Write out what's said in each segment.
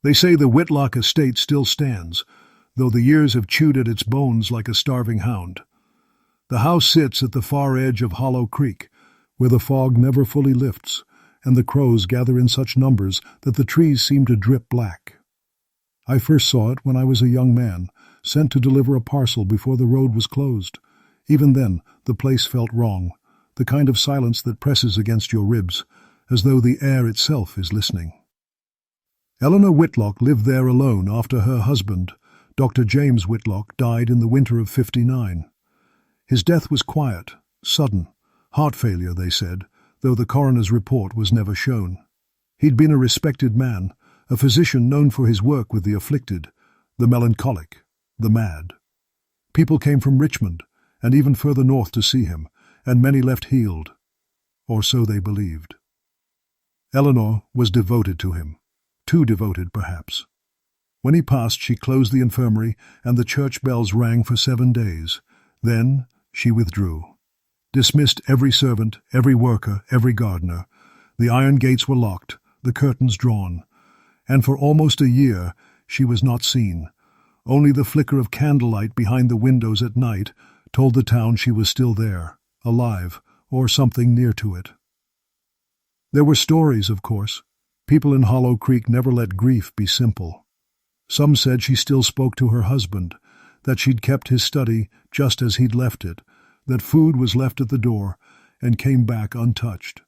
They say the Whitlock estate still stands, though the years have chewed at its bones like a starving hound. The house sits at the far edge of Hollow Creek, where the fog never fully lifts, and the crows gather in such numbers that the trees seem to drip black. I first saw it when I was a young man, sent to deliver a parcel before the road was closed. Even then, the place felt wrong, the kind of silence that presses against your ribs, as though the air itself is listening. Eleanor Whitlock lived there alone after her husband, Dr. James Whitlock, died in the winter of '59. His death was quiet, sudden, heart failure, they said, though the coroner's report was never shown. He'd been a respected man, a physician known for his work with the afflicted, the melancholic, the mad. People came from Richmond, and even further north to see him, and many left healed, or so they believed. Eleanor was devoted to him, too devoted perhaps. When he passed, she closed the infirmary, and the church bells rang for 7 days. Then she withdrew, dismissed every servant, every worker, every gardener. The iron gates were locked, the curtains drawn, and for almost a year she was not seen. Only the flicker of candlelight behind the windows at night told the town she was still there, alive, or something near to it. There were stories, of course. People in Hollow Creek never let grief be simple. Some said she still spoke to her husband, that she'd kept his study just as he'd left it, that food was left at the door and came back untouched.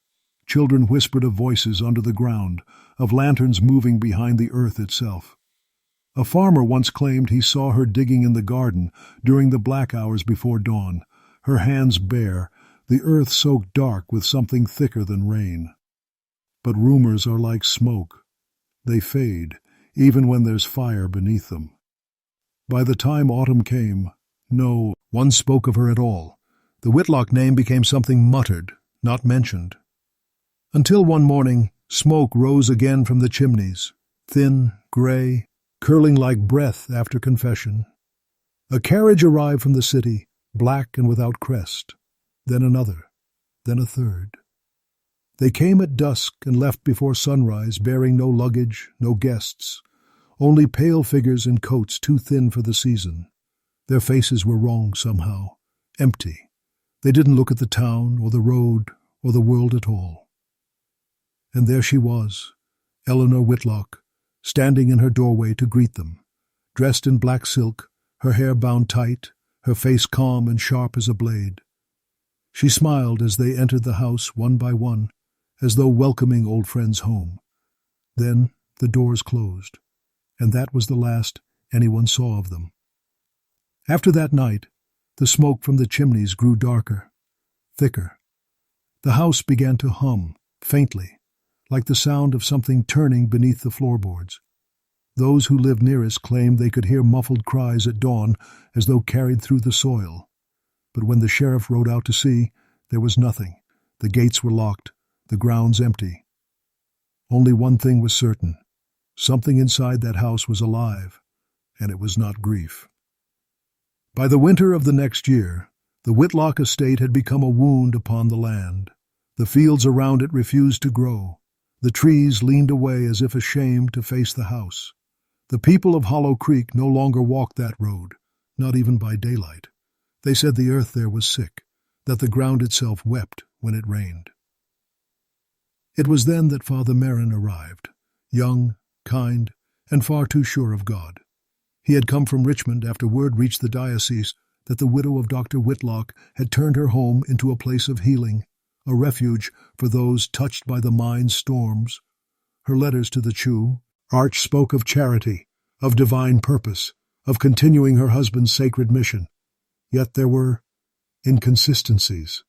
Children whispered of voices under the ground, of lanterns moving behind the earth itself. A farmer once claimed he saw her digging in the garden during the black hours before dawn, her hands bare, the earth soaked dark with something thicker than rain. But rumors are like smoke. They fade, even when there's fire beneath them. By the time autumn came, no one spoke of her at all. The Whitlock name became something muttered, not mentioned. Until one morning, smoke rose again from the chimneys, thin, gray, curling like breath after confession. A carriage arrived from the city, black and without crest. Then another, then a third. They came at dusk and left before sunrise, bearing no luggage, no guests, only pale figures in coats too thin for the season. Their faces were wrong somehow, empty. They didn't look at the town or the road or the world at all. And there she was, Eleanor Whitlock, standing in her doorway to greet them, dressed in black silk, her hair bound tight, her face calm and sharp as a blade. She smiled as they entered the house one by one, as though welcoming old friends home. Then the doors closed, and that was the last anyone saw of them. After that night, the smoke from the chimneys grew darker, thicker. The house began to hum, faintly, like the sound of something turning beneath the floorboards. Those who lived nearest claimed they could hear muffled cries at dawn as though carried through the soil. But when the sheriff rode out to see, there was nothing. The gates were locked, the grounds empty. Only one thing was certain. Something inside that house was alive, and it was not grief. By the winter of the next year, the Whitlock estate had become a wound upon the land. The fields around it refused to grow. The trees leaned away as if ashamed to face the house. The people of Hollow Creek no longer walked that road, not even by daylight. They said the earth there was sick, that the ground itself wept when it rained. It was then that Father Merrin arrived, young, kind, and far too sure of God. He had come from Richmond after word reached the diocese that the widow of Dr. Whitlock had turned her home into a place of healing, a refuge for those touched by the mind's storms. Her letters to the Chew Arch spoke of charity, of divine purpose, of continuing her husband's sacred mission. Yet there were inconsistencies.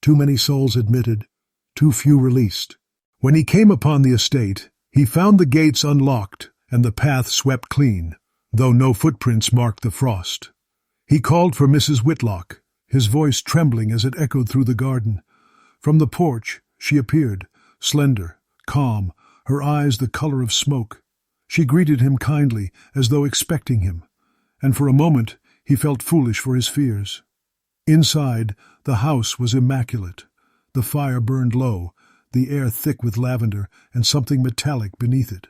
Too many souls admitted, too few released. When he came upon the estate, he found the gates unlocked and the path swept clean, though no footprints marked the frost. He called for Mrs. Whitlock, his voice trembling as it echoed through the garden. From the porch she appeared, slender, calm, her eyes the color of smoke. She greeted him kindly, as though expecting him, and for a moment he felt foolish for his fears. Inside, the house was immaculate. The fire burned low, the air thick with lavender and something metallic beneath it.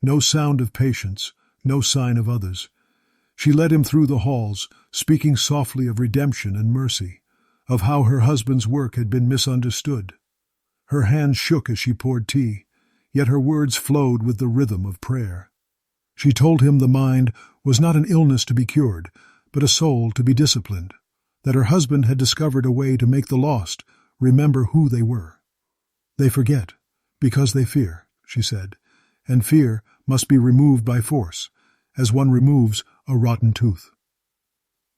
No sound of patients, no sign of others. She led him through the halls, speaking softly of redemption and mercy, of how her husband's work had been misunderstood. Her hand shook as she poured tea, yet her words flowed with the rhythm of prayer. She told him the mind was not an illness to be cured, but a soul to be disciplined, that her husband had discovered a way to make the lost remember who they were. They forget, because they fear, she said, and fear must be removed by force, as one removes a rotten tooth.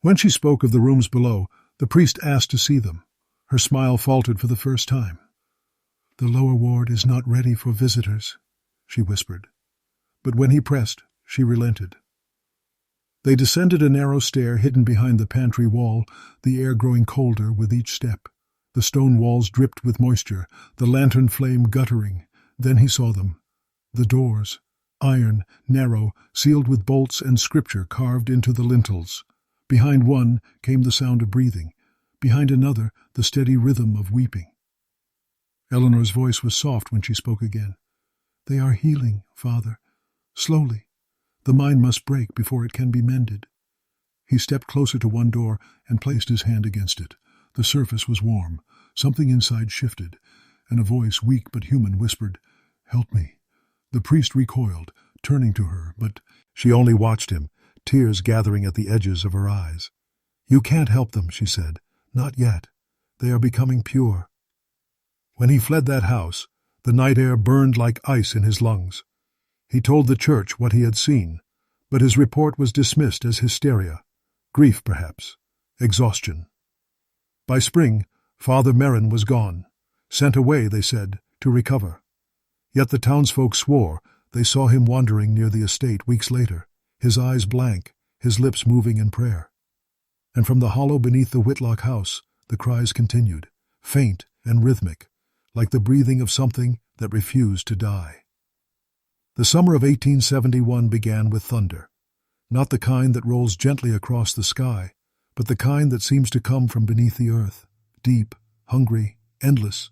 When she spoke of the rooms below, the priest asked to see them. Her smile faltered for the first time. "The lower ward is not ready for visitors," she whispered. But when he pressed, she relented. They descended a narrow stair hidden behind the pantry wall, the air growing colder with each step. The stone walls dripped with moisture, the lantern flame guttering. Then he saw them. The doors, iron, narrow, sealed with bolts and scripture carved into the lintels. Behind one came the sound of breathing, behind another the steady rhythm of weeping. Eleanor's voice was soft when she spoke again. "They are healing, Father. Slowly. The mind must break before it can be mended." He stepped closer to one door and placed his hand against it. The surface was warm. Something inside shifted, and a voice, weak but human, whispered, "Help me." The priest recoiled, turning to her, but she only watched him, tears gathering at the edges of her eyes. "You can't help them," she said. "Not yet. They are becoming pure." When he fled that house, the night air burned like ice in his lungs. He told the church what he had seen, but his report was dismissed as hysteria, grief perhaps, exhaustion. By spring, Father Merrin was gone, sent away, they said, to recover. Yet the townsfolk swore they saw him wandering near the estate weeks later, his eyes blank, his lips moving in prayer. And from the hollow beneath the Whitlock house, the cries continued, faint and rhythmic, like the breathing of something that refused to die. The summer of 1871 began with thunder, not the kind that rolls gently across the sky, but the kind that seems to come from beneath the earth, deep, hungry, endless.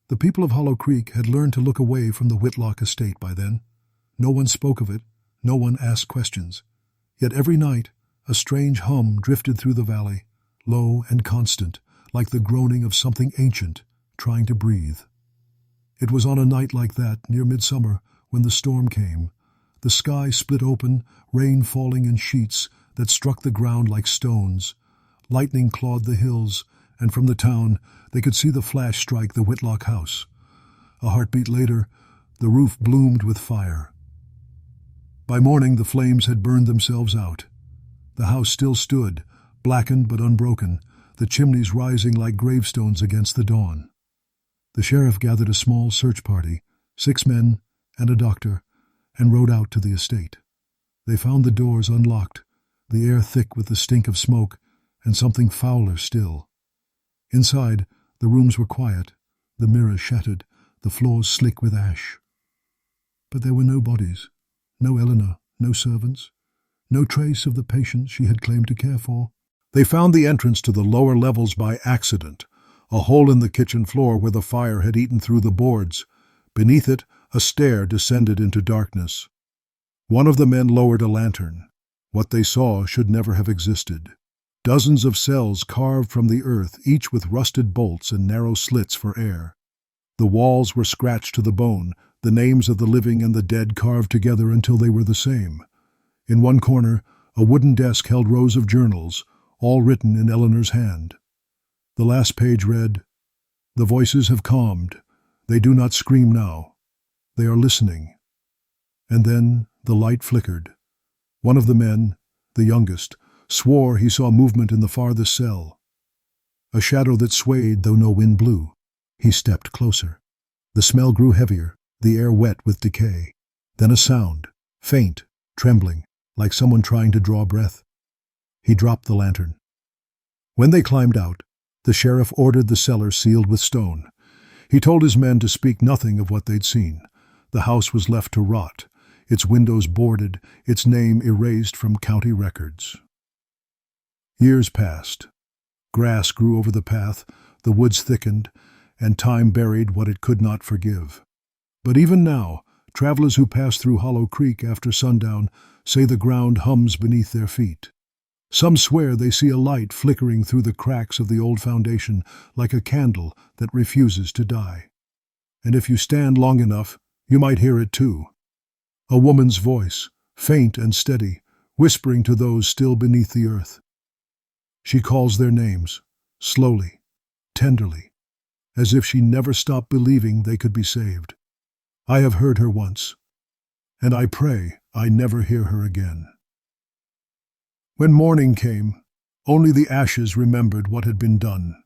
The people of Hollow Creek had learned to look away from the Whitlock estate by then. No one spoke of it, no one asked questions. Yet every night a strange hum drifted through the valley, low and constant, like the groaning of something ancient trying to breathe. It was on a night like that, near midsummer, when the storm came. The sky split open, rain falling in sheets that struck the ground like stones. Lightning clawed the hills, and from the town they could see the flash strike the Whitlock house. A heartbeat later, the roof bloomed with fire. By morning the flames had burned themselves out. The house still stood, blackened but unbroken, the chimneys rising like gravestones against the dawn. The sheriff gathered a small search party, 6 men and a doctor, and rode out to the estate. They found the doors unlocked, the air thick with the stink of smoke, and something fouler still. Inside, the rooms were quiet, the mirrors shattered, the floors slick with ash. But there were no bodies, no Eleanor, no servants, no trace of the patients she had claimed to care for. They found the entrance to the lower levels by accident, a hole in the kitchen floor where the fire had eaten through the boards. Beneath it, a stair descended into darkness. One of the men lowered a lantern. What they saw should never have existed. Dozens of cells carved from the earth, each with rusted bolts and narrow slits for air. The walls were scratched to the bone, the names of the living and the dead carved together until they were the same. In one corner, a wooden desk held rows of journals, all written in Eleanor's hand. The last page read, "The voices have calmed. They do not scream now. They are listening." And then the light flickered. One of the men, the youngest, swore he saw movement in the farthest cell. A shadow that swayed though no wind blew. He stepped closer. The smell grew heavier, the air wet with decay. Then a sound, faint, trembling, like someone trying to draw breath. He dropped the lantern. When they climbed out, the sheriff ordered the cellar sealed with stone. He told his men to speak nothing of what they'd seen. The house was left to rot, its windows boarded, its name erased from county records. Years passed. Grass grew over the path, the woods thickened, and time buried what it could not forgive. But even now, Travelers who pass through Hollow Creek after sundown say the ground hums beneath their feet. Some swear they see a light flickering through the cracks of the old foundation like a candle that refuses to die. And if you stand long enough, you might hear it too. A woman's voice, faint and steady, whispering to those still beneath the earth. She calls their names, slowly, tenderly, as if she never stopped believing they could be saved. I have heard her once, and I pray I never hear her again. When morning came, only the ashes remembered what had been done.